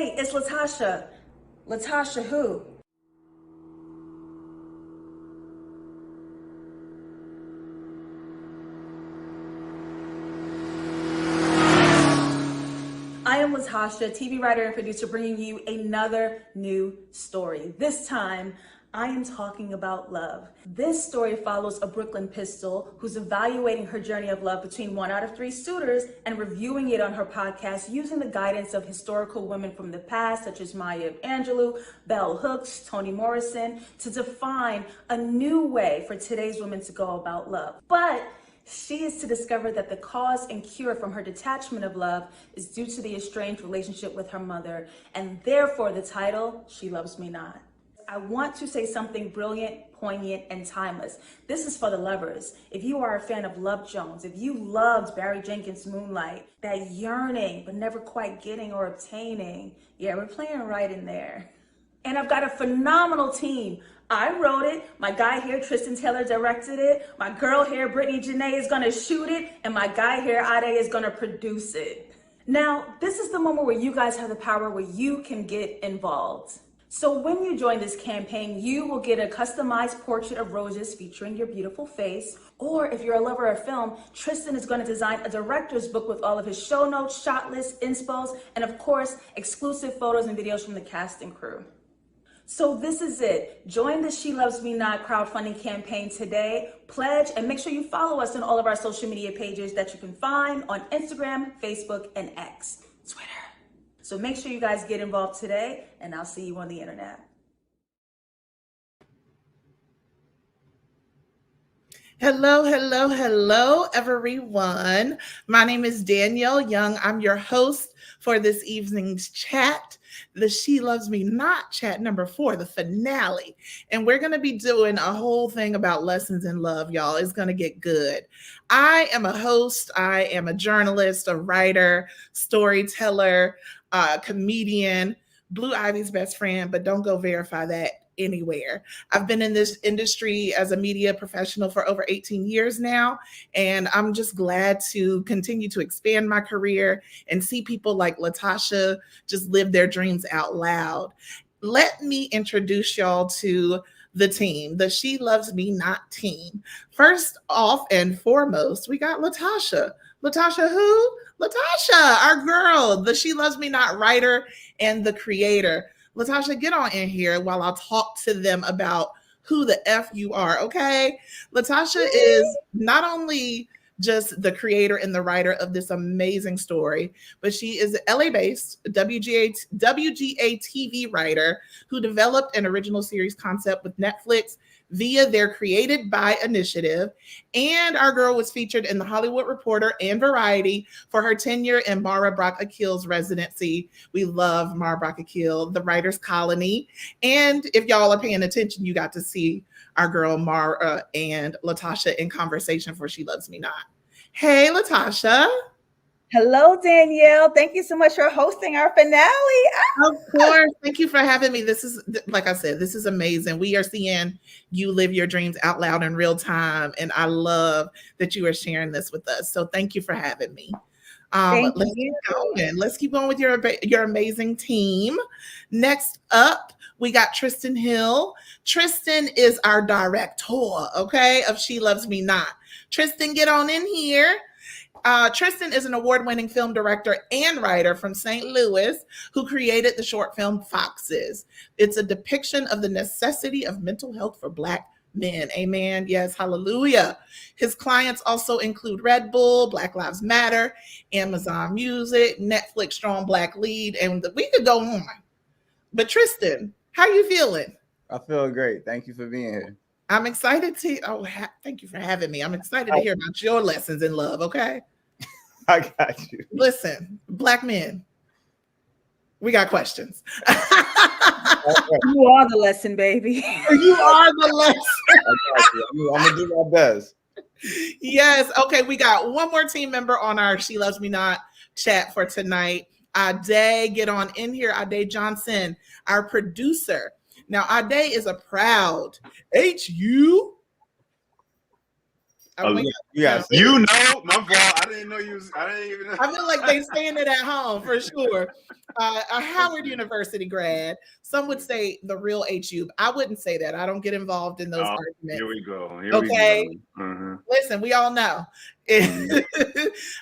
Hey, it's Latasha. Latasha who? I am Latasha, TV writer and producer, bringing you another new story. This time, I am talking about love. This story follows a Brooklyn pistol who's evaluating her journey of love between 1 out of 3 suitors and reviewing it on her podcast using the guidance of historical women from the past, such as Maya Angelou, Bell Hooks, Toni Morrison, to define a new way for today's women to go about love. But she is to discover that the cause and cure from her detachment of love is due to the estranged relationship with her mother, and therefore the title, She Loves Me Not. I want to say something brilliant, poignant, and timeless. This is for the lovers. If you are a fan of Love Jones, if you loved Barry Jenkins' Moonlight, that yearning but never quite getting or obtaining, yeah, we're playing right in there. And I've got a phenomenal team. I wrote it, my guy here, Tristan Taylor, directed it, my girl here, Brittany Janae, is gonna shoot it, and my guy here, Ade, is gonna produce it. Now, this is the moment where you guys have the power where you can get involved. So when you join this campaign, you will get a customized portrait of roses featuring your beautiful face. Or if you're a lover of film, Tristan is going to design a director's book with all of his show notes, shot lists, inspos, and of course, exclusive photos and videos from the cast and crew. So this is it. Join the She Loves Me Not crowdfunding campaign today. Pledge and make sure you follow us on all of our social media pages that you can find on Instagram, Facebook, and X, Twitter. So make sure you guys get involved today, and I'll see you on the internet. Hello, everyone. My name is Danielle Young. I'm your host for this evening's chat, the She Loves Me Not chat number 4, the finale. And we're going to be doing a whole thing about lessons in love, y'all. It's going to get good. I am a host. I am a journalist, a writer, storyteller, comedian, Blue Ivy's best friend, but don't go verify that anywhere. I've been in this industry as a media professional for over 18 years now, and I'm just glad to continue to expand my career and see people like Latasha just live their dreams out loud. Let me introduce y'all to the team, the She Loves Me Not team. First off and foremost, we got Latasha. Latasha who? Latasha, our girl, the She Loves Me Not writer and the creator. Latasha, get on in here while I'll talk to them about who the F you are, okay? Latasha is not only just the creator and the writer of this amazing story, but she is an LA-based WGA TV writer who developed an original series concept with Netflix via their Created By initiative. And our girl was featured in The Hollywood Reporter and Variety for her tenure in Mara Brock Akil's residency. We love Mara Brock Akil, the Writers Colony. And if y'all are paying attention, you got to see our girl Mara and Latasha in conversation for She Loves Me Not. Hey, Latasha. Hello, Danielle. Thank you so much for hosting our finale. Of course. Thank you for having me. This is, like I said, this is amazing. We are seeing you live your dreams out loud in real time. And I love that you are sharing this with us. So thank you for having me. Let's keep going with your amazing team. Next up, we got Tristan Hill. Tristan is our director, okay, of She Loves Me Not. Tristan, get on in here. Tristan is an award-winning film director and writer from St. Louis who created the short film Foxes. It's a depiction of the necessity of mental health for Black men. Amen. Yes, hallelujah. His clients also include Red Bull, Black Lives Matter, Amazon Music, Netflix Strong Black Lead, and we could go on. But Tristan, how are you feeling? I feel great. Thank you for being here. I'm excited to, thank you for having me. I'm excited to hear about your lessons in love, okay? I got you. Listen, Black men, we got questions. You are the lesson, baby. You are the lesson. I got you. I'm going to do my best. Yes. Okay. We got one more team member on our She Loves Me Not chat for tonight. Ade, get on in here. Ade Johnson, our producer. Now, Ade is a proud HU Yes. You know, my fault. I didn't know you was. I didn't even know. I feel like they saying it at home for sure. A Howard University grad. Some would say the real HU. I wouldn't say that. I don't get involved in those arguments. Here we go. Okay. We go. Listen, we all know.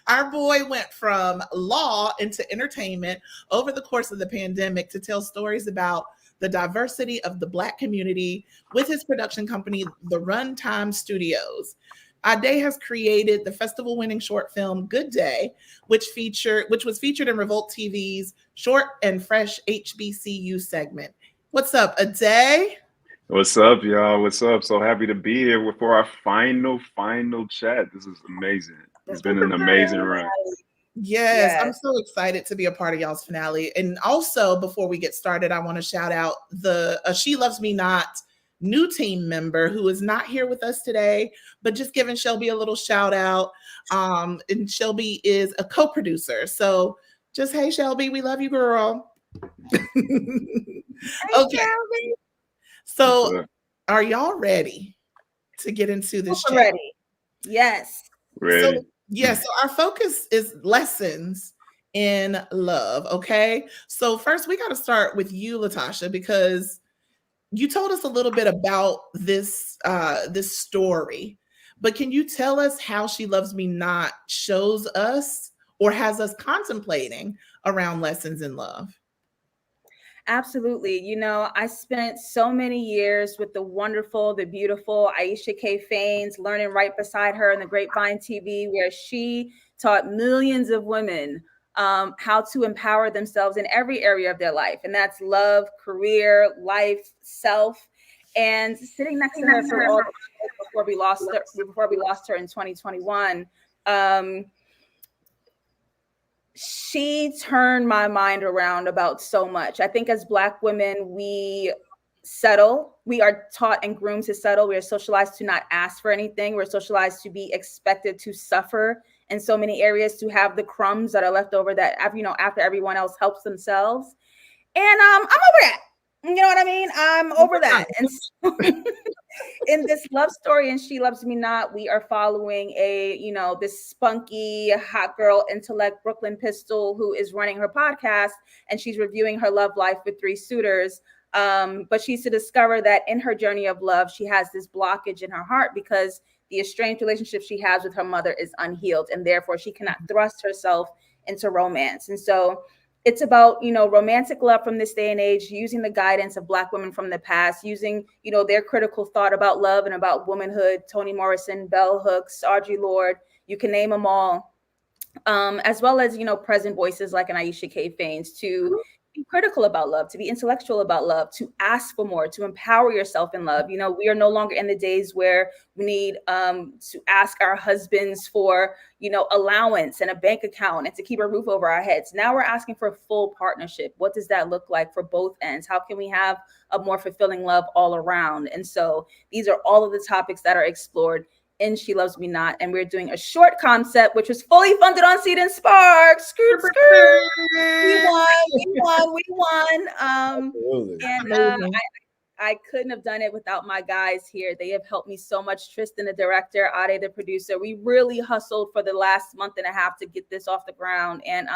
Our boy went from law into entertainment over the course of the pandemic to tell stories about the diversity of the Black community with his production company, the Runtime Studios. Ade has created the festival-winning short film "Good Day," which was featured in Revolt TV's Short and Fresh HBCU segment. What's up, Ade? What's up, y'all? What's up? So happy to be here for our final chat. This is amazing. It's been an amazing run. Yes, I'm so excited to be a part of y'all's finale. And also, before we get started, I want to shout out the She Loves Me Not new team member who is not here with us today, but just giving Shelby a little shout out. And Shelby is a co-producer. So just, hey, Shelby, we love you, girl. Hey, Okay. Shelby. So are y'all ready to get into this? Ready. Yes. Ready. So our focus is lessons in love. Okay. So first we got to start with you, Latasha, because you told us a little bit about this this story, but can you tell us how She Loves Me Not shows us or has us contemplating around lessons in love? Absolutely. You know, I spent so many years with the wonderful, the beautiful Aisha K. Faines, learning right beside her in the Grapevine TV, where she taught millions of women how to empower themselves in every area of their life. And that's love, career, life, self. And sitting next to her for all before we lost her in 2021, she turned my mind around about so much. I think as Black women, we settle. We are taught and groomed to settle. We are socialized to not ask for anything. We're socialized to be expected to suffer in so many areas, to have the crumbs that are left over that, you know, after everyone else helps themselves. And I'm over that. You know what I mean? I'm over that. And so, in this love story, and She Loves Me Not, we are following this spunky hot girl intellect Brooklyn Pistol who is running her podcast, and she's reviewing her love life with 3 suitors. But she's to discover that in her journey of love, she has this blockage in her heart because the estranged relationship she has with her mother is unhealed, and therefore she cannot thrust herself into romance. And so it's about, romantic love from this day and age, using the guidance of Black women from the past, using, their critical thought about love and about womanhood, Toni Morrison, Bell Hooks, Audre Lorde, you can name them all, as well as, present voices like an Aisha K. Faines to be critical about love, to be intellectual about love, to ask for more, to empower yourself in love. We are no longer in the days where we need to ask our husbands for, allowance and a bank account and to keep a roof over our heads. Now we're asking for a full partnership. What does that look like for both ends? How can we have a more fulfilling love all around? And so these are all of the topics that are explored in She Loves Me Not, and we're doing a short concept which was fully funded on Seed and Spark. Skirt. We won. And I couldn't have done it without my guys here. They have helped me so much. Tristan, the director, Ade, the producer. We really hustled for the last month and a half to get this off the ground, and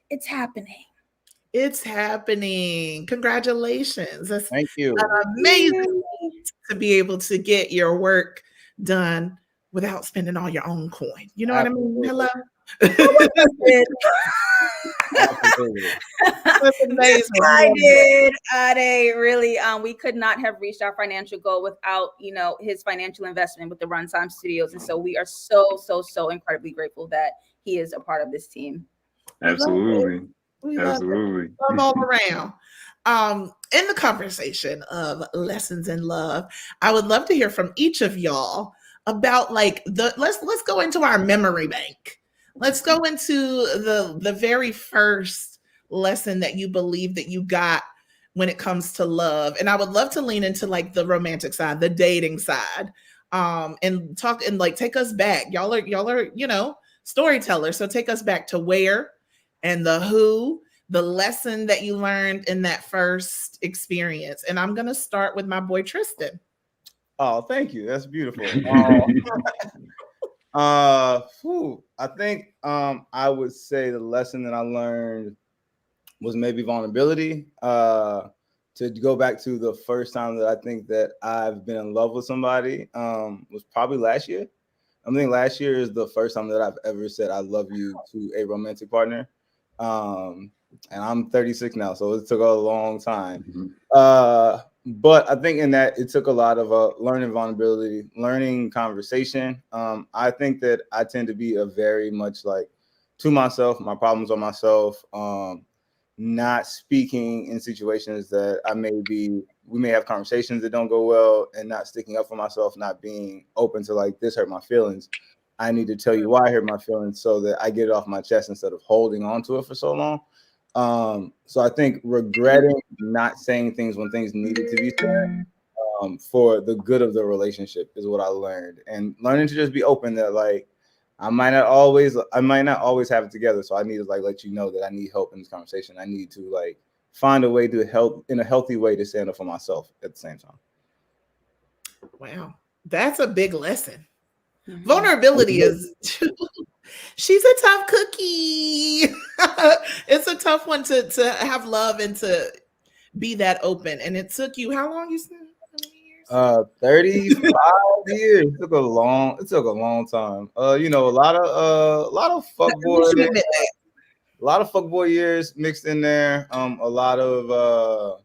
it's happening. It's happening. Congratulations. Thank you. Amazing to be able to get your work done without spending all your own coin. You know what I mean? Hello. That's amazing. I did. Really, we could not have reached our financial goal without, his financial investment with the Runtime Studios. And so we are so incredibly grateful that he is a part of this team. Absolutely. Love all around. In the conversation of lessons in love, I would love to hear from each of y'all about let's go into our memory bank. Let's go into the very first lesson that you believe that you got when it comes to love. And I would love to lean into the romantic side, the dating side, and talk and take us back. Y'all are, storytellers. So take us back to where and the who, the lesson that you learned in that first experience. And I'm going to start with my boy, Tristan. Oh, thank you. That's beautiful. I think I would say the lesson that I learned was maybe vulnerability. To go back to the first time that I think that I've been in love with somebody was probably last year. I think last year is the first time that I've ever said I love you to a romantic partner. And I'm 36 now, so it took a long time. But I think in that it took a lot of learning vulnerability, learning conversation. I think that I tend to be a very much like to myself, my problems on myself, not speaking in situations that we may have conversations that don't go well, and not sticking up for myself, not being open to like, this hurt my feelings. I need to tell you why I hurt my feelings so that I get it off my chest instead of holding on to it for so long. So I think regretting not saying things when things needed to be said for the good of the relationship is what I learned, and learning to just be open that like I might not always have it together. So I need to like let you know that I need help in this conversation. I need to like find a way to help in a healthy way to stand up for myself at the same time. Wow, that's a big lesson. Mm-hmm. Vulnerability is she's a tough cookie. It's a tough one to have love and to be that open. And it took you how long? You said 35 years. It took a long time. You know, a lot of fuckboy years mixed in there. A lot of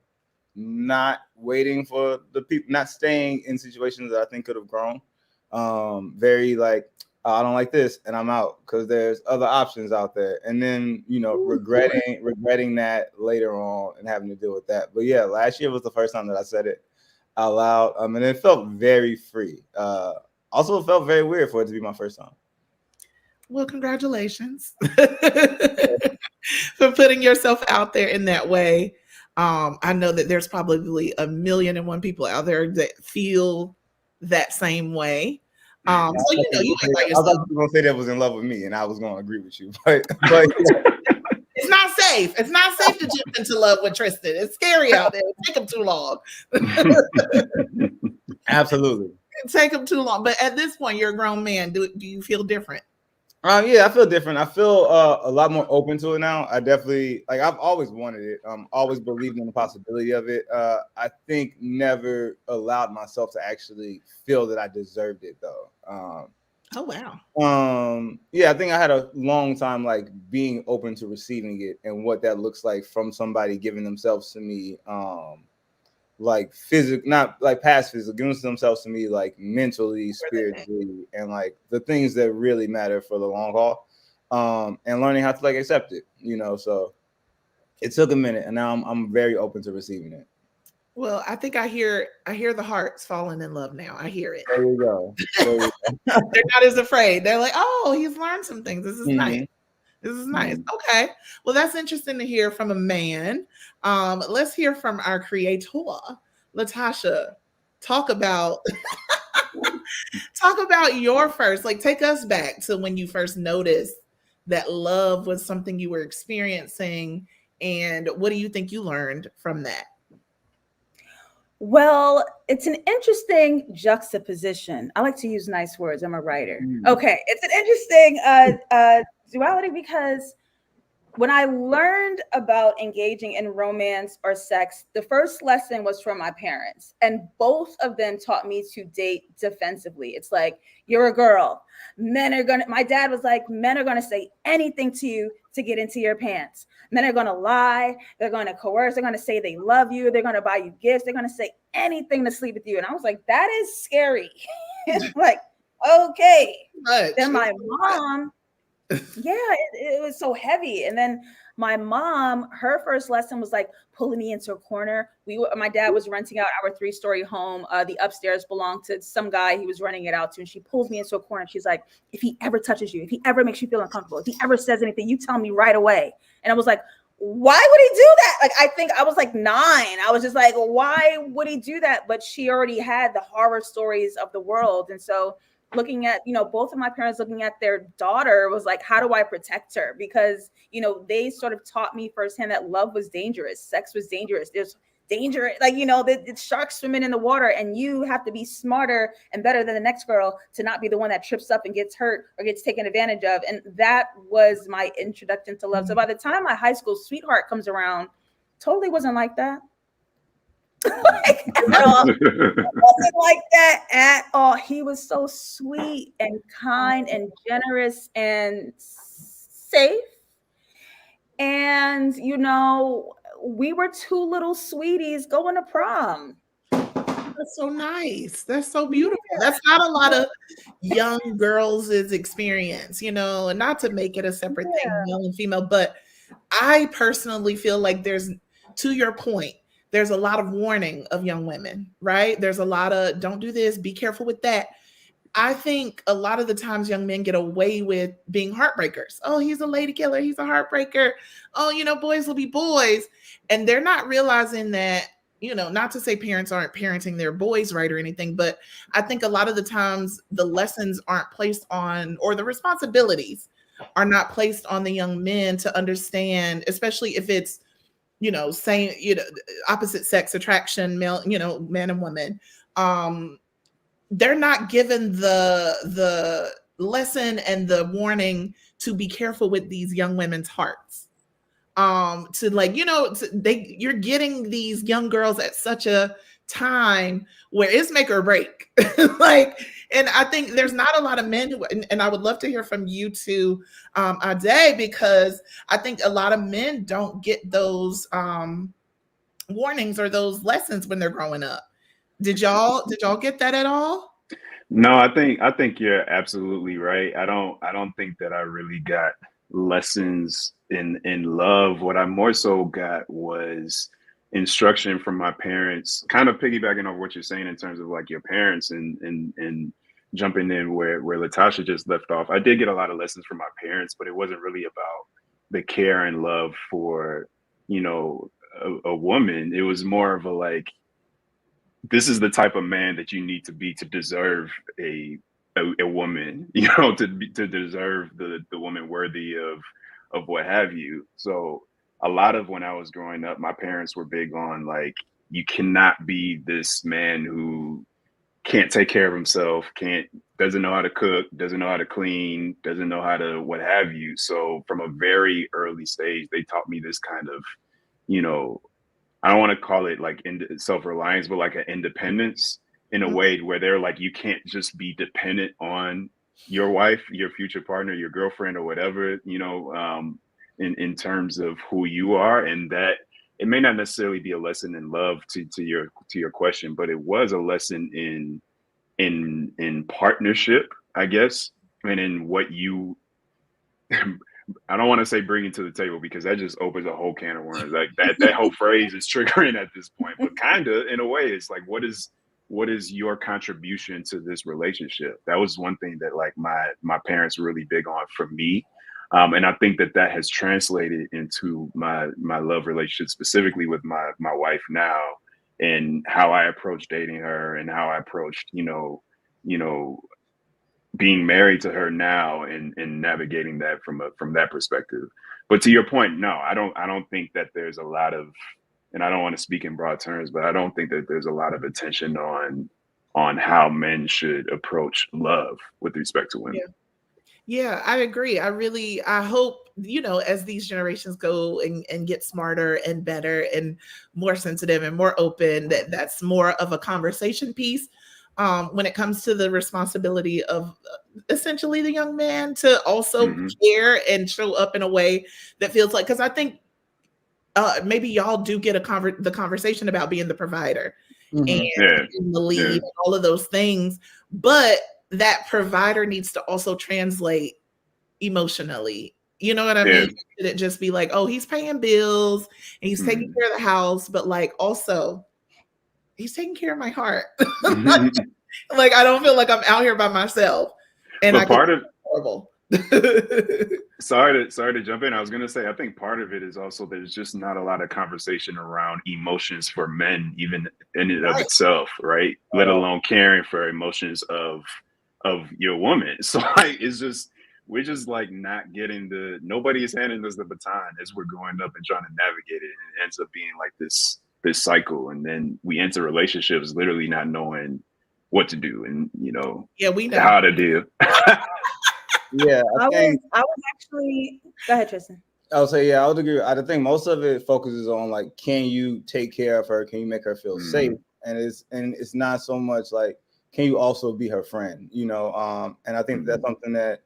not waiting for the people, not staying in situations that I think could have grown. Very like, I don't like this and I'm out because there's other options out there. And then, you know, regretting that later on and having to deal with that. But yeah, last year was the first time that I said it out loud. And it felt very free. Also, it felt very weird for it to be my first time. Well, congratulations for putting yourself out there in that way. I know that there's probably 1,000,001 people out there that feel that same way. So you know, you ain't by yourself. I thought you were gonna say that was in love with me, and I was gonna agree with you, but it's not safe. It's not safe to jump into love with Tristan. It's scary out there. It take him too long. Absolutely, it take him too long. But at this point, you're a grown man. Do you feel different? Yeah, I feel different. I feel a lot more open to it now. I definitely I've always wanted it. Always believed in the possibility of it. I think never allowed myself to actually feel that I deserved it though. Oh wow. Yeah, I think I had a long time like being open to receiving it and what that looks like from somebody giving themselves to me. Like physical, not like past physical, giving themselves to me like mentally, spiritually, and like the things that really matter for the long haul. And learning how to like accept it, you know. So it took a minute, and now I'm very open to receiving it. Well, I think I hear the hearts falling in love now. I hear it. There you go. They're not as afraid. They're like, oh, he's learned some things. This is nice. This is nice. Okay. Well, that's interesting to hear from a man. Let's hear from our creator, Latasha. Talk about your first, like take us back to when you first noticed that love was something you were experiencing, and what do you think you learned from that? Well, it's an interesting juxtaposition. I like to use nice words. I'm a writer. Okay. It's an interesting duality because when I learned about engaging in romance or sex, the first lesson was from my parents, and both of them taught me to date defensively. It's like, you're a girl. My dad was like, men are going to say anything to you to get into your pants. Men are going to lie. They're going to coerce. They're going to say they love you. They're going to buy you gifts. They're going to say anything to sleep with you. And I was like, that is scary. Like, okay. Then my mom, it was so heavy. And then my mom, her first lesson was like pulling me into a corner. My dad was renting out our 3-story home. The upstairs belonged to some guy he was renting it out to. And she pulls me into a corner. And she's like, if he ever touches you, if he ever makes you feel uncomfortable, if he ever says anything, you tell me right away. And I was like, why would he do that? Like, I think I was like 9. I was just like, why would he do that? But she already had the horror stories of the world. And so looking at, both of my parents looking at their daughter was like, how do I protect her? Because, they sort of taught me firsthand that love was dangerous. Sex was dangerous. There's danger, like, you know, the sharks swimming in the water, and you have to be smarter and better than the next girl to not be the one that trips up and gets hurt or gets taken advantage of. And that was my introduction to love. So by the time my high school sweetheart comes around, totally wasn't like that. Like, at all. It wasn't like that at all. He was so sweet and kind and generous and safe. And, you know, we were two little sweeties going to prom. That's so nice. That's so beautiful. That's not a lot of young girls' experience, you know, and not to make it a separate thing, male and female, but I personally feel like there's, to your point, there's a lot of warning of young women, right? There's a lot of don't do this, be careful with that. I think a lot of the times young men get away with being heartbreakers. Oh, he's a lady killer. He's a heartbreaker. Oh, you know, boys will be boys. And they're not realizing that, you know, not to say parents aren't parenting their boys right or anything, but I think a lot of the times the lessons aren't placed on, or the responsibilities are not placed on the young men to understand, especially if it's, you know, same, you know, opposite sex attraction, male, you know, man and woman. They're not given the lesson and the warning to be careful with these young women's hearts. To like, you know, you're getting these young girls at such a time where it's make or break. Like, and I think there's not a lot of men who, and I would love to hear from you too, Ade, because I think a lot of men don't get those warnings or those lessons when they're growing up. Did y'all get that at all? No, I think you're absolutely right. I don't think that I really got lessons in love. What I more so got was instruction from my parents, kind of piggybacking off what you're saying in terms of like your parents and jumping in where Latasha just left off. I did get a lot of lessons from my parents, but it wasn't really about the care and love for, you know, a woman. It was more of a like, this is the type of man that you need to be to deserve a woman, you know, to deserve the woman worthy of what have you. So a lot of when I was growing up, my parents were big on like, you cannot be this man who can't take care of himself, doesn't know how to cook, doesn't know how to clean, doesn't know how to what have you. So from a very early stage, they taught me this kind of, you know, I don't want to call it like self-reliance, but like an independence in a way where they're like, you can't just be dependent on your wife, your future partner, your girlfriend or whatever, you know, in terms of who you are. And that it may not necessarily be a lesson in love to your question, but it was a lesson in partnership, I guess, and in what you I don't want to say bringing to the table because that just opens a whole can of worms. Like that whole phrase is triggering at this point, but kind of in a way, it's like, what is your contribution to this relationship? That was one thing that like my parents were really big on for me. And I think that has translated into my love relationship, specifically with my wife now, and how I approach dating her and how I approached, you know, being married to her now and navigating that from that perspective. But to your point, no, I don't think that there's a lot of, and I don't want to speak in broad terms, but I don't think that there's a lot of attention on how men should approach love with respect to women. Yeah, I agree. I hope, you know, as these generations go and get smarter and better and more sensitive and more open, that's more of a conversation piece. When it comes to the responsibility of essentially the young man to also care and show up in a way that feels like, because I think maybe y'all do get the conversation about being the provider and in the lead and all of those things, but that provider needs to also translate emotionally. You know what I mean? Should it just be like, oh, he's paying bills and he's taking care of the house, but like also he's taking care of my heart. Like I don't feel like I'm out here by myself. And but part of horrible. sorry to jump in. I was gonna say I think part of it is also there's just not a lot of conversation around emotions for men, even in and of itself, right? Let alone caring for emotions of your woman. So like we're just like not getting nobody is handing us the baton as we're going up and trying to navigate it. And it ends up being like this this cycle, and then we enter relationships literally not knowing what to do and Yeah, we know how to do. Yeah, I was actually, go ahead, Tristan. I would say, yeah, I would agree. I think most of it focuses on like, can you take care of her? Can you make her feel safe? And it's not so much like, can you also be her friend? And I think that's something that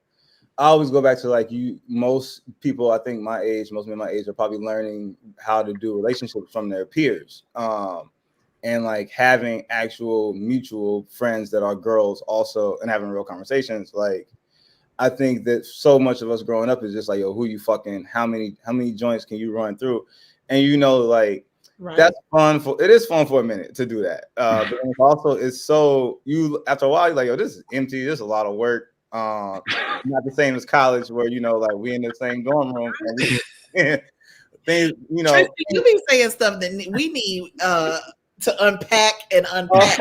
I always go back to. Like, most people, I think most men my age are probably learning how to do relationships from their peers, and like having actual mutual friends that are girls also, and having real conversations. Like, I think that so much of us growing up is just like, yo, who you fucking, how many joints can you run through? And like, right. That's fun it is fun for a minute to do that. But also it's so, after a while, you're like, yo, this is empty. This is a lot of work. Not the same as college where, like we in the same dorm room and things, Tristan, you be saying stuff that we need to unpack and unpack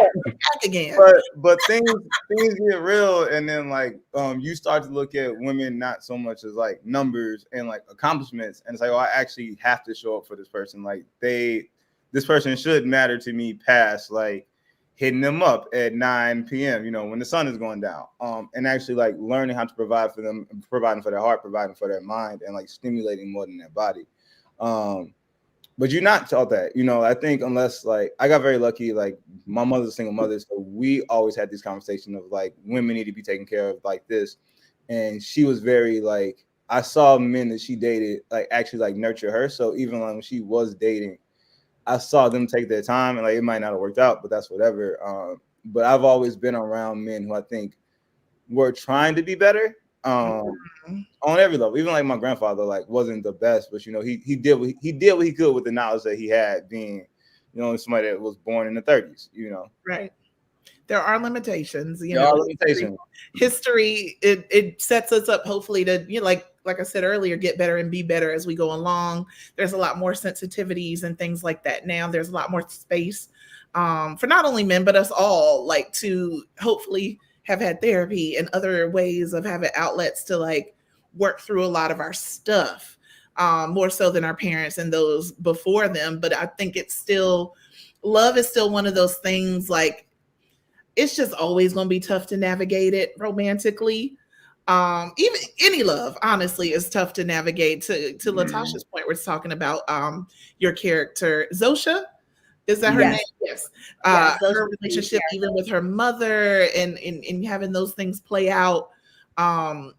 again. But things get real, and then like you start to look at women not so much as like numbers and like accomplishments, and it's like, oh, I actually have to show up for this person. Like this person should matter to me past like hitting them up at 9 p.m. When the sun is going down. And actually like learning how to provide for them, providing for their heart, providing for their mind, and like stimulating more than their body. But you're not taught that, I think, unless like I got very lucky, like my mother's a single mother. So we always had this conversation of like women need to be taken care of like this. And she was very like, I saw men that she dated like actually like nurture her. So even when she was dating, I saw them take their time, and like it might not have worked out, but that's whatever. But I've always been around men who I think were trying to be better. On every level, even like my grandfather, like wasn't the best, but he did what he could with the knowledge that he had, being somebody that was born in the 30s. Right. There are limitations. There are limitations. History it sets us up hopefully to like I said earlier, get better and be better as we go along. There's a lot more sensitivities and things like that now. There's a lot more space for not only men but us all, like to hopefully have had therapy and other ways of having outlets to like work through a lot of our stuff, more so than our parents and those before them. But I think love is still one of those things, like it's just always going to be tough to navigate it romantically. Even any love, honestly, is tough to navigate. To Latasha's point, we're talking about your character, Zosha. Is that her name? Yes. Her relationship, even with her mother, and having those things play out. Love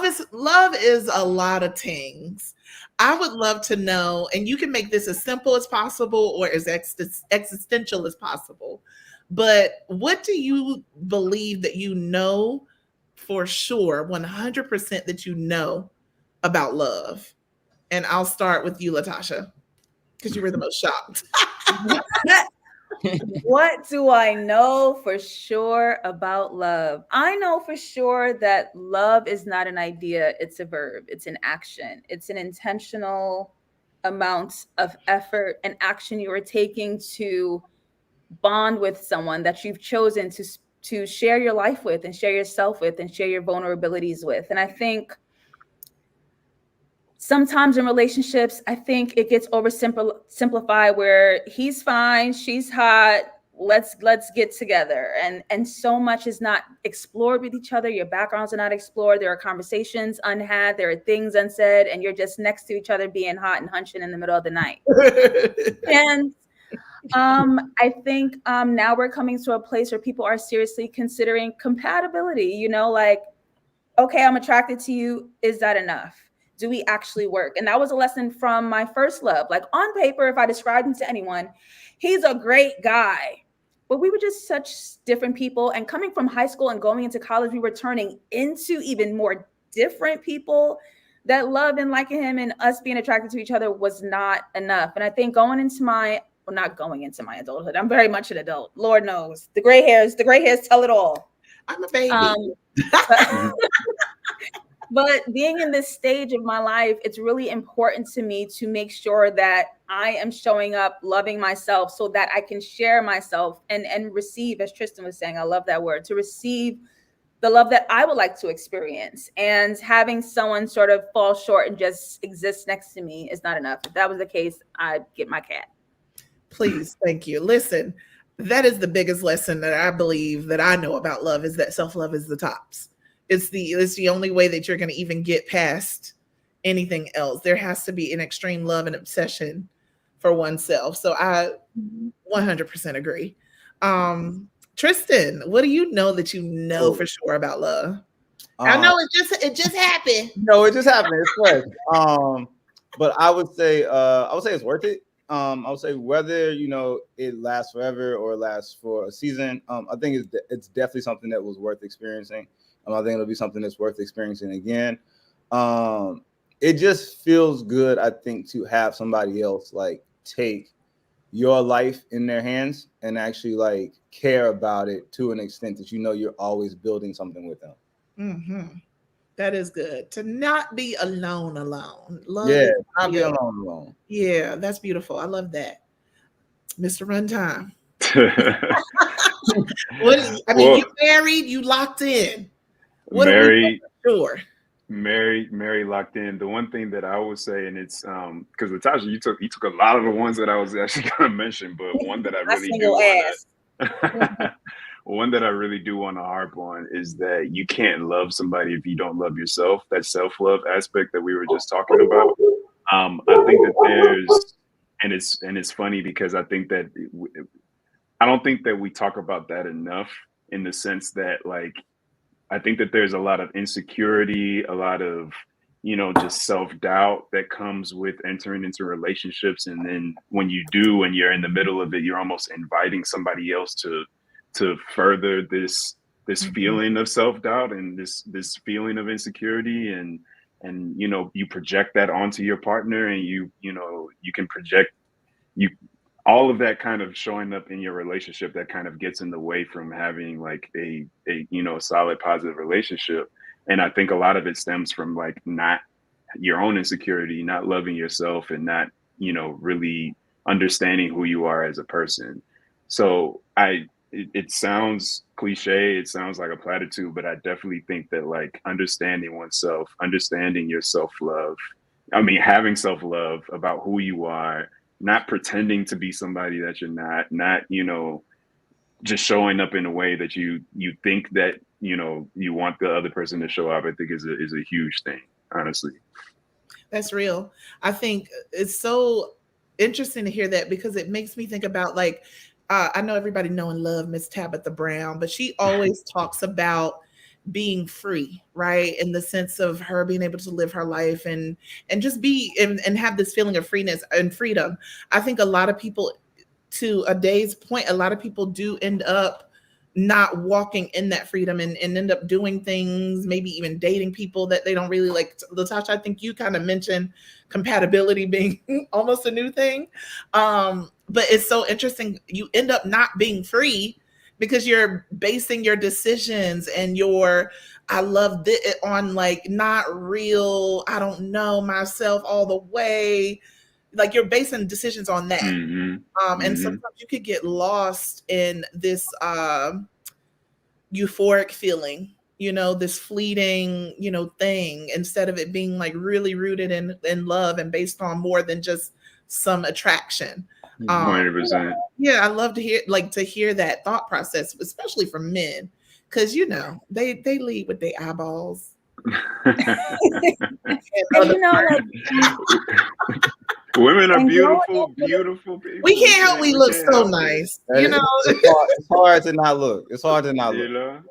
is a lot of things. I would love to know, and you can make this as simple as possible or as existential as possible. But what do you believe that for sure, 100% that you know about love? And I'll start with you, Latasha, because you were the most shocked. What do I know for sure about love? I know for sure that love is not an idea, it's a verb, it's an action. It's an intentional amount of effort and action you are taking to bond with someone that you've chosen to share your life with and share yourself with and share your vulnerabilities with. And I think sometimes in relationships, I think it gets oversimplified where he's fine, she's hot, let's get together. And so much is not explored with each other. Your backgrounds are not explored. There are conversations unhad. There are things unsaid, and you're just next to each other being hot and hunching in the middle of the night. And I think now we're coming to a place where people are seriously considering compatibility, like, okay, I'm attracted to you. Is that enough? Do we actually work? And that was a lesson from my first love. Like on paper, if I described him to anyone, he's a great guy, but we were just such different people. And coming from high school and going into college, we were turning into even more different people. That love and liking him and us being attracted to each other was not enough. And I think not going into my adulthood, I'm very much an adult. Lord knows the gray hairs tell it all. I'm a baby. But being in this stage of my life, it's really important to me to make sure that I am showing up, loving myself so that I can share myself and receive, as Tristan was saying, I love that word, to receive the love that I would like to experience. And having someone sort of fall short and just exist next to me is not enough. If that was the case, I'd get my cat. Please, thank you. Listen, that is the biggest lesson that I believe that I know about love is that self-love is the tops. It's the only way that you're going to even get past anything else. There has to be an extreme love and obsession for oneself. So I 100% agree. Tristan, what do you know that you know for sure about love? I know it just happened. No, it just happened. It's fresh. But I would say it's worth it. I would say whether it lasts forever or lasts for a season. I think it's definitely something that was worth experiencing. I think it'll be something that's worth experiencing again. It just feels good, I think, to have somebody else like take your life in their hands and actually like care about it to an extent that you're always building something with them. Mm-hmm. That is good. To not be alone. Love not be alone. Yeah, that's beautiful. I love that. Mr. Runtime. You married, you locked in. What married, sure. Married, locked in. The one thing that I would say, and it's because Latasha, you took a lot of the ones that I was actually gonna mention, but one that I really one that I really do want to harp on is that you can't love somebody if you don't love yourself. That self-love aspect that we were just talking about. I think that there's, and it's funny because I think that I don't think that we talk about that enough, in the sense that like I think that there's a lot of insecurity, a lot of just self-doubt that comes with entering into relationships, and then when you're in the middle of it, you're almost inviting somebody else to further this feeling of self-doubt and this feeling of insecurity, and you project that onto your partner, and you can project all of that kind of showing up in your relationship that kind of gets in the way from having like a solid positive relationship. And I think a lot of it stems from like not your own insecurity, not loving yourself, and not really understanding who you are as a person. So it sounds cliche, it sounds like a platitude, but I definitely think that like understanding oneself, understanding your self-love, having self-love about who you are, not pretending to be somebody that you're not just showing up in a way that you think that you want the other person to show up, I think is a huge thing, honestly. That's real. I think it's so interesting to hear that, because it makes me think about like I know everybody know and love Miss Tabitha Brown, but she always talks about being free, right? In the sense of her being able to live her life and just be and have this feeling of freeness and freedom. I think a lot of people, to a day's point, a lot of people do end up not walking in that freedom and end up doing things, maybe even dating people that they don't really like. Latasha, I think you kind of mentioned compatibility being almost a new thing. But it's so interesting. You end up not being free because you're basing your decisions and I love it on like not real, I don't know myself all the way. Like you're basing decisions on that. And sometimes you could get lost in this euphoric feeling, this fleeting, thing, instead of it being like really rooted in love and based on more than just some attraction. 100%. Yeah, I love to hear that thought process, especially from men, because they lead with their eyeballs. Women are beautiful people. We can't help we look so nice. It's hard to not look. It's hard to not look.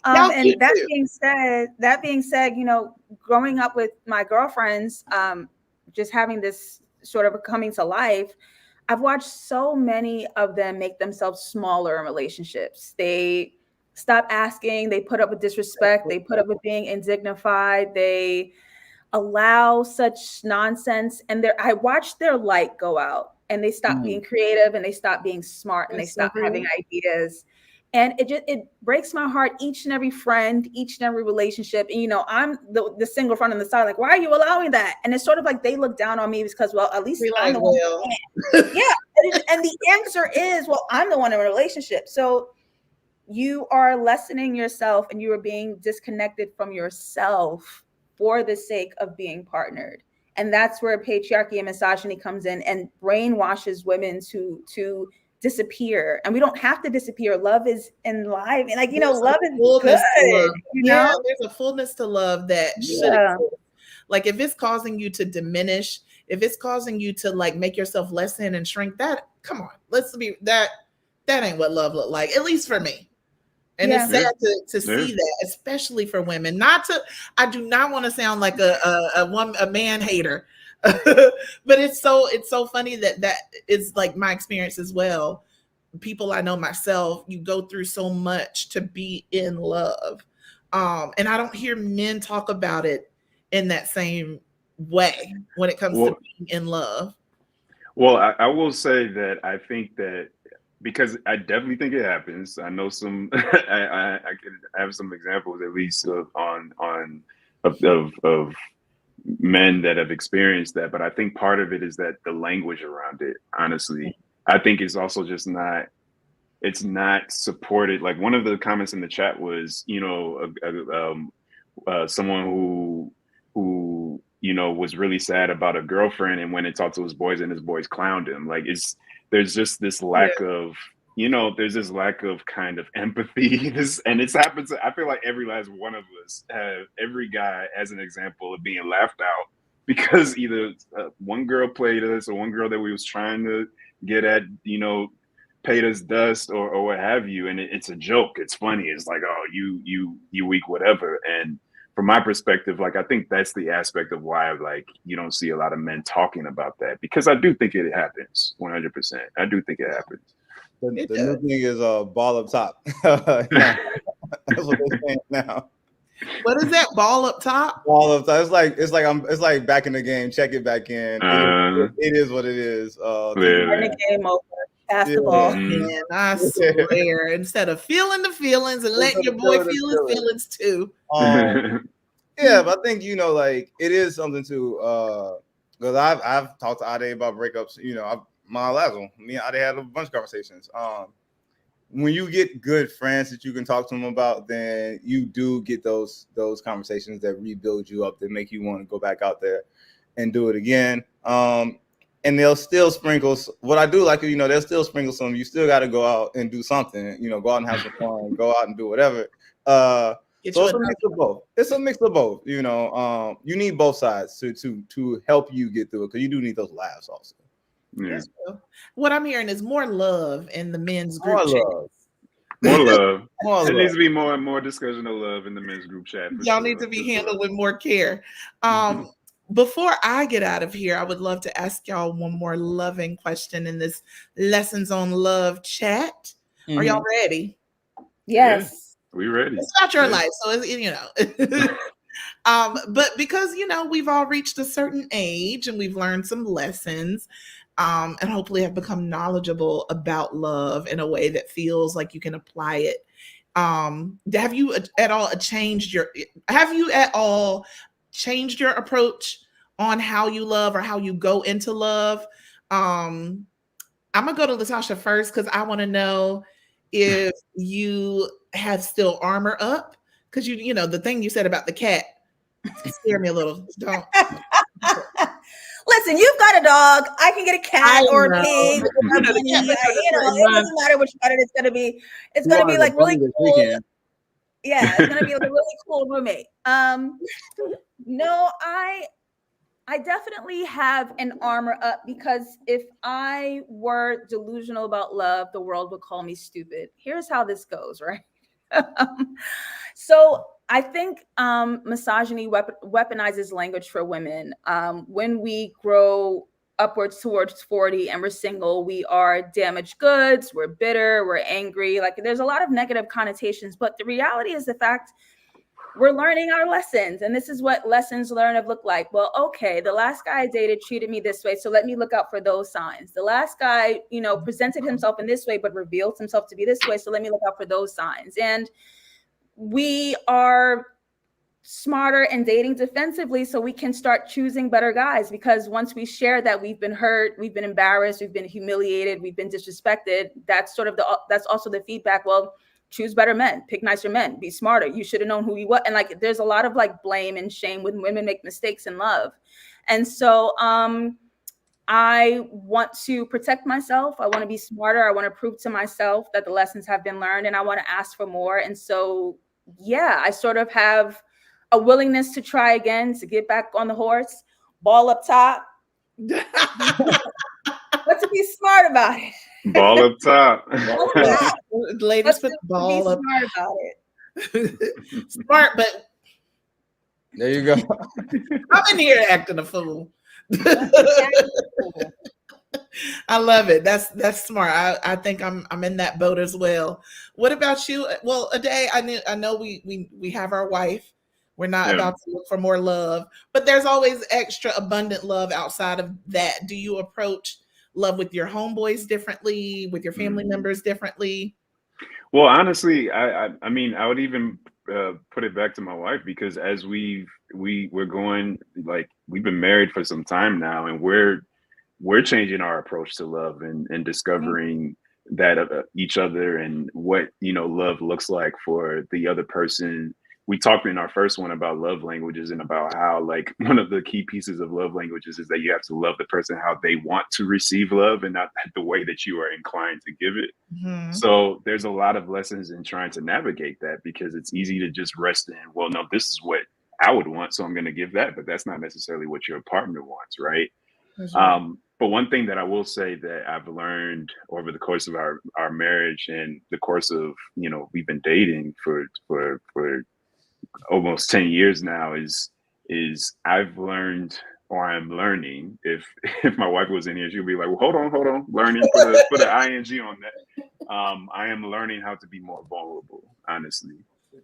And that being said, growing up with my girlfriends, just having this sort of coming to life, I've watched so many of them make themselves smaller in relationships. They stop asking, they put up with disrespect, they put up with being indignified, they allow such nonsense, and I watched their light go out, and they stop being creative, and they stop being smart, and they stop having ideas. And it breaks my heart, each and every friend, each and every relationship. And, I'm the single friend on the side, like, why are you allowing that? And it's sort of like they look down on me because, well, at least I'm the one. Yeah. And the answer is, well, I'm the one in a relationship. So you are lessening yourself, and you are being disconnected from yourself for the sake of being partnered. And that's where patriarchy and misogyny comes in and brainwashes women to disappear. And we don't have to disappear. Love is alive. And like, love is good. Yeah, there's a fullness to love that should exist. Like if it's causing you to diminish, if it's causing you to like make yourself lessen and shrink, that come on, let's be that ain't what love look like, at least for me. And it's sad to see that, especially for women. I do not want to sound like a man hater, but it's so funny that is like my experience as well. People I know myself, you go through so much to be in love, and I don't hear men talk about it in that same way when it comes to being in love. Well, I will say that I think that, because I definitely think it happens. I know some. I could have some examples at least of men that have experienced that. But I think part of it is that the language around it. Honestly, I think it's also just not. It's not supported. Like one of the comments in the chat was, someone who was really sad about a girlfriend and went and talked to his boys and his boys clowned him. Like there's just this lack of, there's this lack of kind of empathy. And it's happened to, I feel like every last one of us every guy has an example of being laughed out because either one girl played us or one girl that we was trying to get at, paid us dust or what have you. And it's a joke. It's funny. It's like, oh, you weak, whatever. And from my perspective, like, I think that's the aspect of why, like, you don't see a lot of men talking about that, because I do think it happens 100%. I do think it happens. The new thing is ball up top. That's what they're saying now. What is that? Ball up top? Ball up top. It's like back in the game. Check it back in. It is what it is. Turn the game over. Pass the ball. Man, I swear. Instead of feeling the feelings and letting your boy feel his feelings too. Yeah, but I think like it is something to because I've talked to Ade about breakups. My last one, me and Ade had a bunch of conversations. When you get good friends that you can talk to them about, then you do get those conversations that rebuild you up, that make you want to go back out there and do it again. And they'll still sprinkle. What I do like, they'll still sprinkle some. You still got to go out and do something. Go out and have some fun. Go out and do whatever. So it's a mix of both. It's a mix of both. You need both sides to help you get through it, because you do need those laughs also. Yeah. What I'm hearing is more love in the men's group chat. More love. There needs to be more discussion of love in the men's group chat. Y'all need to be handled with more care. Before I get out of here, I would love to ask y'all one more loving question in this Lessons on Love chat. Are y'all ready? Yes. Yeah, we ready. It's not your life, so it's, but because we've all reached a certain age and we've learned some lessons, and hopefully have become knowledgeable about love in a way that feels like you can apply it. Have you at all changed your approach on how you love or how you go into love? I'm gonna go to Latasha first, because I want to know if you have still armor up, because the thing you said about the cat scared me a little. Don't. Listen, you've got a dog. I can get a cat or a pig. It doesn't matter which one it's gonna be. It's gonna be like really cool. Yeah, it's gonna be like a really cool roommate. No, I definitely have an armor up, because if I were delusional about love, the world would call me stupid. Here's how this goes, right? So I think misogyny weaponizes language for women. When we grow upwards towards 40 and we're single, we are damaged goods, we're bitter, we're angry. Like, there's a lot of negative connotations, but the reality is the fact we're learning our lessons. And this is what lessons learned have looked like. Well, okay, the last guy I dated treated me this way, so let me look out for those signs. The last guy, presented himself in this way, but revealed himself to be this way, so let me look out for those signs. And we are smarter and dating defensively, so we can start choosing better guys, because once we share that we've been hurt, we've been embarrassed, we've been humiliated, we've been disrespected, that's also the feedback. Well, choose better men, pick nicer men, be smarter. You should have known who he was. And like, there's a lot of like blame and shame when women make mistakes in love. And so I want to protect myself. I want to be smarter. I want to prove to myself that the lessons have been learned, and I want to ask for more. And so, yeah, I sort of have a willingness to try again, to get back on the horse, ball up top, but to be smart about it. Ball up top. Ladies, put the ball up. Smart about it. Smart, but there you go. I'm in here acting a fool. I love it. That's smart. I think I'm in that boat as well. What about you? Well, Ade, I know we have our wife. We're not about to look for more love, but there's always extra abundant love outside of that. Do you approach love with your homeboys differently, with your family members differently? Well, honestly, I mean, I would even put it back to my wife, because as we're going, like, we've been married for some time now, and we're changing our approach to love and discovering that each other and what, love looks like for the other person. We talked in our first one about love languages, and about how, like, one of the key pieces of love languages is that you have to love the person how they want to receive love, and not the way that you are inclined to give it. Mm-hmm. So there's a lot of lessons in trying to navigate that, because it's easy to just rest in, well, no, this is what I would want, so I'm going to give that, but that's not necessarily what your partner wants, right? But one thing that I will say that I've learned over the course of our marriage, and the course of, we've been dating for almost 10 years now, is I've learned, or I'm learning. If my wife was in here, she'd be like, well, hold on, learning, put an ing on that. I am learning how to be more vulnerable, honestly.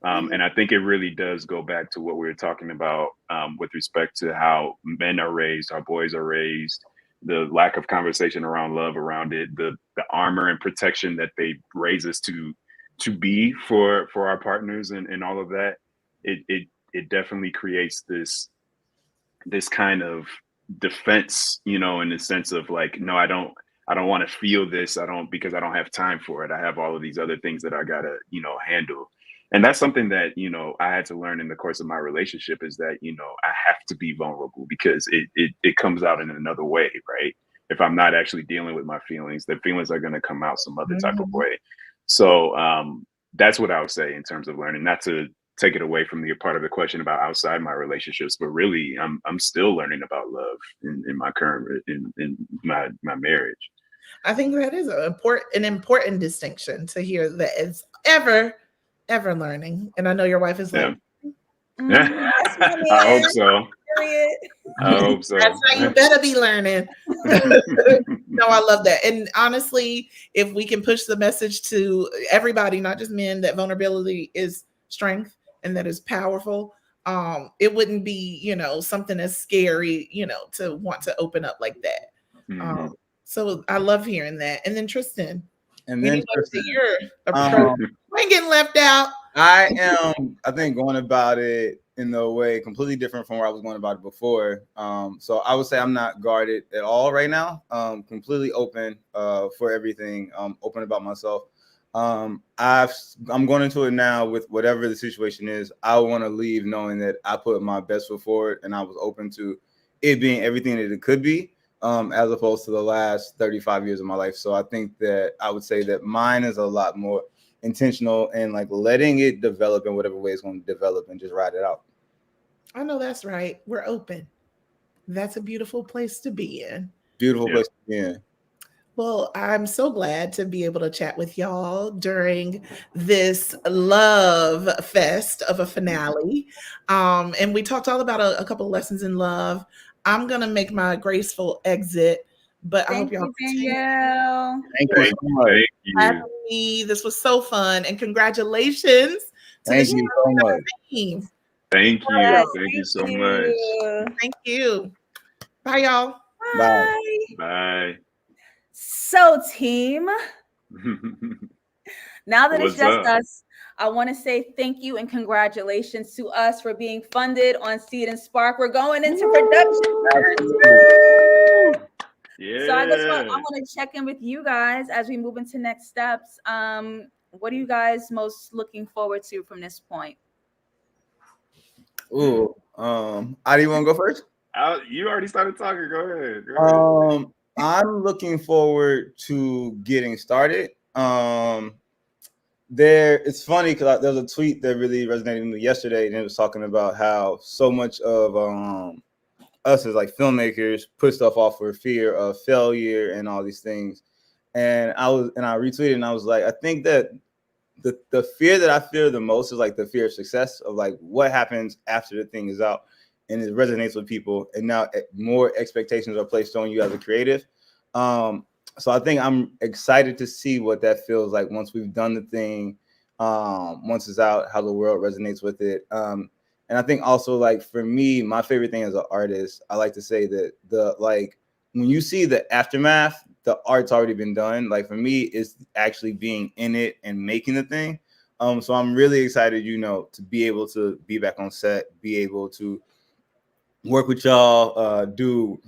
And I think it really does go back to what we were talking about with respect to how men are raised, our boys are raised, the lack of conversation around love around it, the armor and protection that they raise us to be for our partners, and all of that. It definitely creates this kind of defense, in the sense of, like, no, I don't want to feel this. Because I don't have time for it. I have all of these other things that I gotta, handle. And that's something that, I had to learn in the course of my relationship, is that, I have to be vulnerable, because it comes out in another way, right? If I'm not actually dealing with my feelings, the feelings are going to come out some other type of way. So that's what I would say in terms of learning, not to take it away from the part of the question about outside my relationships, but really I'm still learning about love in my current, in my marriage. I think that is an important distinction to hear, that it's ever learning. And I know your wife is like, I hope so. I hope so. That's how you better be learning. No, I love that. And honestly, if we can push the message to everybody, not just men, that vulnerability is strength and that is powerful, it wouldn't be, something as scary, to want to open up like that. Mm-hmm. So I love hearing that. And then Tristan. And then your approach. I ain't getting left out. I think, going about it in a way completely different from where I was going about it before. So I would say I'm not guarded at all right now. Completely open for everything. Open about myself. I'm going into it now with whatever the situation is. I want to leave knowing that I put my best foot forward, and I was open to it being everything that it could be, as opposed to the last 35 years of my life. So I think that I would say that mine is a lot more intentional, and like letting it develop in whatever way it's going to develop, and just ride it out. I know that's right. We're open. That's a beautiful place to be in. Beautiful place to be in. Well, I'm so glad to be able to chat with y'all during this love fest of a finale. And we talked all about a couple of lessons in love. I'm going to make my graceful exit, but I hope y'all Danielle. Thank you so much. This was so fun, and congratulations to Thank you so much. Team. Thank you. Yes, Thank you so much. Thank you. Bye, y'all. Bye. Bye. So, team, now that it's just up? us, I want to say thank you and congratulations to us for being funded on Seed and Spark. We're going into production. Yeah. So I guess I want to check in with you guys as we move into next steps. What are you guys most looking forward to from this point? Ooh, I do you want to go first? You already started talking. Go ahead. Go ahead. I'm looking forward to getting started. It's funny because there was a tweet that really resonated with me yesterday, and it was talking about how so much of us as like filmmakers put stuff off for fear of failure and all these things. And I retweeted and I was like, I think that the fear that I fear the most is like the fear of success, of like what happens after the thing is out and it resonates with people, and now more expectations are placed on you as a creative. So I think I'm excited to see what that feels like once we've done the thing, once it's out, how the world resonates with it. And I think also, like, for me, my favorite thing as an artist, I like to say that when you see the aftermath, the art's already been done. Like, for me, it's actually being in it and making the thing. So I'm really excited, to be able to be back on set, be able to work with y'all, do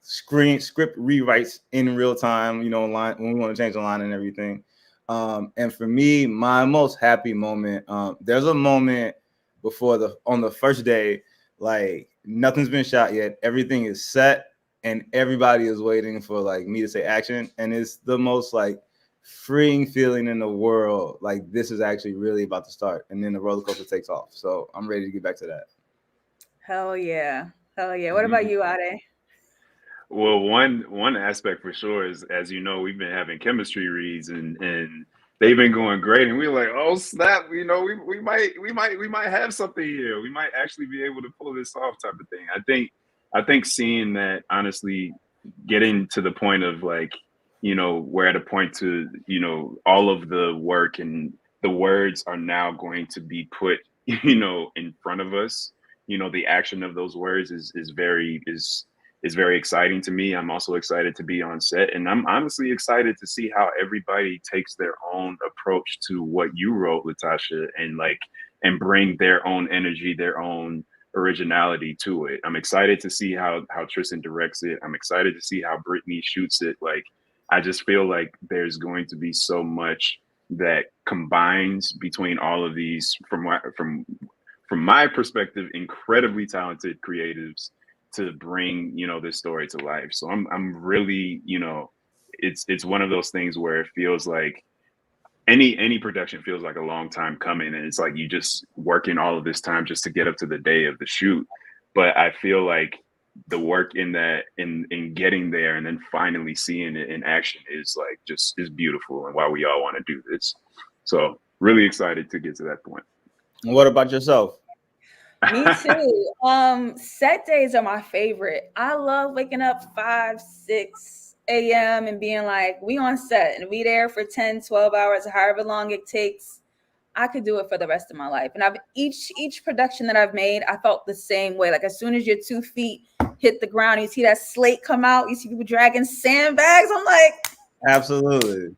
script rewrites in real time, line when we want to change the line and everything. And for me, my most happy moment, there's a moment on the first day, like nothing's been shot yet, everything is set, and everybody is waiting for like me to say action, and it's the most like freeing feeling in the world. Like, this is actually really about to start, and then the roller coaster takes off. So I'm ready to get back to that. Hell yeah. What about you, Ade? Well, one aspect for sure is, as you know, we've been having chemistry reads and they've been going great, and we're like, oh snap, we might have something here. We might actually be able to pull this off, type of thing. I think seeing that, honestly, getting to the point of like, we're at a point to, all of the work and the words are now going to be put, in front of us. The action of those words is very exciting to me. I'm also excited to be on set, and I'm honestly excited to see how everybody takes their own approach to what you wrote, Latasha, and bring their own energy, their own originality to it. I'm excited to see how Tristan directs it. I'm excited to see how Brittany shoots it. Like, I just feel like there's going to be so much that combines between all of these, from my perspective, incredibly talented creatives, to bring this story to life. So I'm really, it's one of those things where it feels like any production feels like a long time coming, and it's like you just working all of this time just to get up to the day of the shoot. But I feel like the work in getting there and then finally seeing it in action is beautiful, and why we all want to do this. So really excited to get to that point. What about yourself? Me too. Set days are my favorite. I love waking up 5, 6 a.m. and being like, we on set, and we there for 10, 12 hours, however long it takes. I could do it for the rest of my life. And each production that I've made, I felt the same way. Like, as soon as your 2 feet hit the ground, you see that slate come out, you see people dragging sandbags. I'm like, absolutely.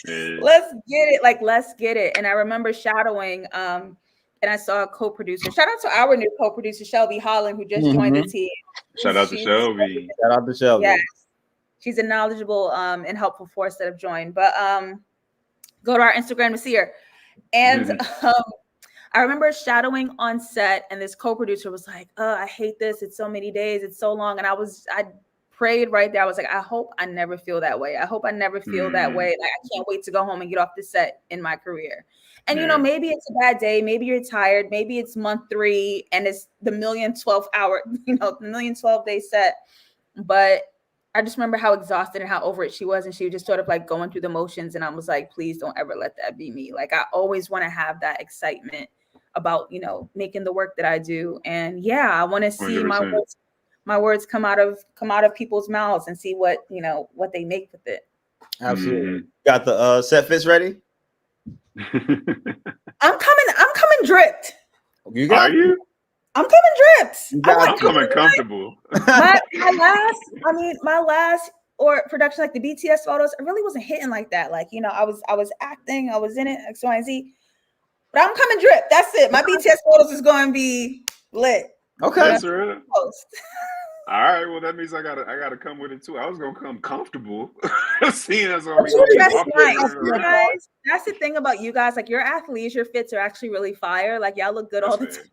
Let's get it. Like, let's get it. And I remember shadowing, and I saw a co-producer. Shout out to our new co-producer, Shelby Holland, who just joined the team. Shout out to Shelby. Shout out to Shelby. Yes. She's a knowledgeable and helpful force that have joined. But go to our Instagram to see her. And I remember shadowing on set, and this co-producer was like, I hate this. It's so many days. It's so long. And I prayed right there. I was like, I hope I never feel that way. I hope I never feel that way. Like, I can't wait to go home and get off the set in my career. And, maybe it's a bad day. Maybe you're tired. Maybe it's month 3 and it's the 1,012 day set. But I just remember how exhausted and how over it she was. And she was just sort of like going through the motions. And I was like, please don't ever let that be me. Like, I always want to have that excitement about, making the work that I do. And yeah, I want to see 100%. my words come out of people's mouths and see what they make with it. Absolutely. Got the set fits ready? I'm coming dripped. You got? Are you? I'm coming dripped. I'm coming comfortable. My last production, like the BTS photos, it really wasn't hitting like that. Like, I was acting, I was in it, X, Y, and Z. But I'm coming dripped. That's it. My BTS photos is going to be lit. Okay. That's right. All right, well, that means I gotta come with it too. I was gonna come comfortable, seeing as that's the thing about you guys. Like, your athleisure fits are actually really fire. Like, y'all look good all the time.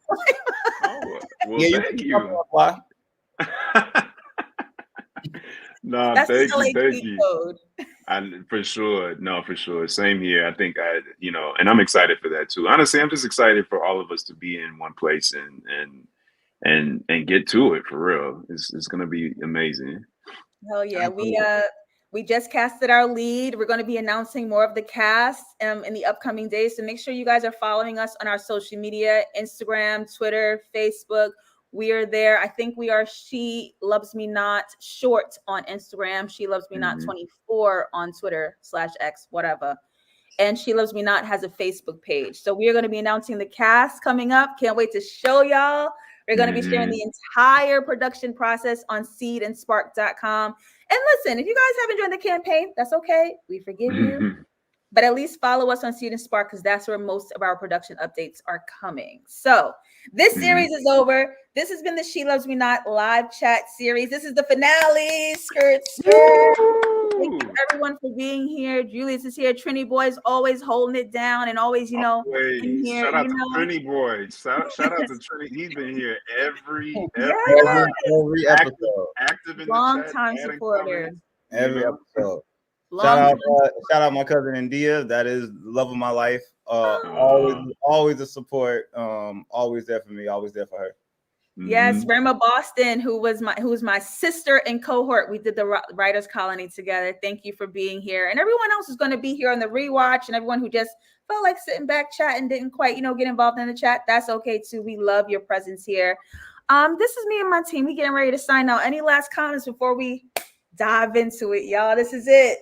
Oh, well, thank you. No, That's the thank LA cheat you. code. For sure. No, for sure. Same here. I think and I'm excited for that too. Honestly, I'm just excited for all of us to be in one place and get to it for real. It's gonna be amazing. Hell yeah. We just casted our lead. We're going to be announcing more of the cast in the upcoming days. So make sure you guys are following us on our social media, Instagram, Twitter, Facebook. We are there. I think we are She Loves Me Not Short on Instagram. She Loves Me Not 24 on Twitter /X, whatever. And She Loves Me Not has a Facebook page. So we are going to be announcing the cast coming up. Can't wait to show y'all. We're going to be sharing the entire production process on seedandspark.com. And listen, if you guys haven't joined the campaign, that's okay. We forgive you. But at least follow us on Seed and Spark because that's where most of our production updates are coming. So this series is over. This has been the She Loves Me Not live chat series. This is the finale. Skirt, skirt. Thank you everyone for being here. Julius is here. Trini Boy's always holding it down and always, in here. Shout out to Trini Boy. Shout out to Trini. He's been here every episode. Active in Long the chat. time supporter. Every episode. Shout out my cousin India. That is the love of my life. Always a support. Always there for me. Always there for her. Yes, Rema Boston, who was my sister and cohort. We did the Writers Colony together. Thank you for being here, and everyone else is going to be here on the rewatch, and everyone who just felt like sitting back, chatting, didn't quite, get involved in the chat. That's okay too. We love your presence here. This is me and my team. We getting ready to sign out. Any last comments before we dive into it, y'all? This is it.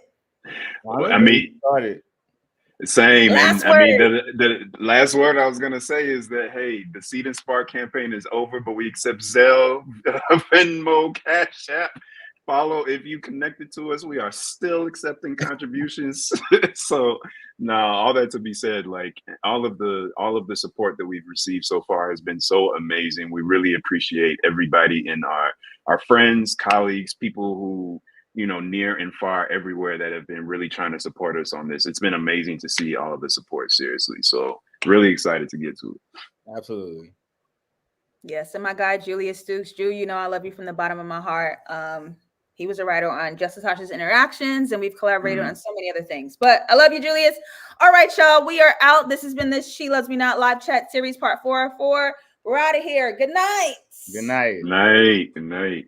Same. The last word I was going to say is that, hey, the Seed and Spark campaign is over, but we accept Zelle, Venmo, Cash App. Follow if you connected to us. We are still accepting contributions. So all that to be said, like all of the support that we've received so far has been so amazing. We really appreciate everybody in our friends, colleagues, people who near and far everywhere that have been really trying to support us on this. It's been amazing to see all of the support, seriously. So really excited to get to it. Absolutely. Yes. And my guy, Julius Stooks. Ju, I love you from the bottom of my heart. He was a writer on JustLatasha's Interactions, and we've collaborated on so many other things. But I love you, Julius. All right, y'all. We are out. This has been the She Loves Me Not live chat series part 404. We're out of here. Good night. Good night. Good night. Good night.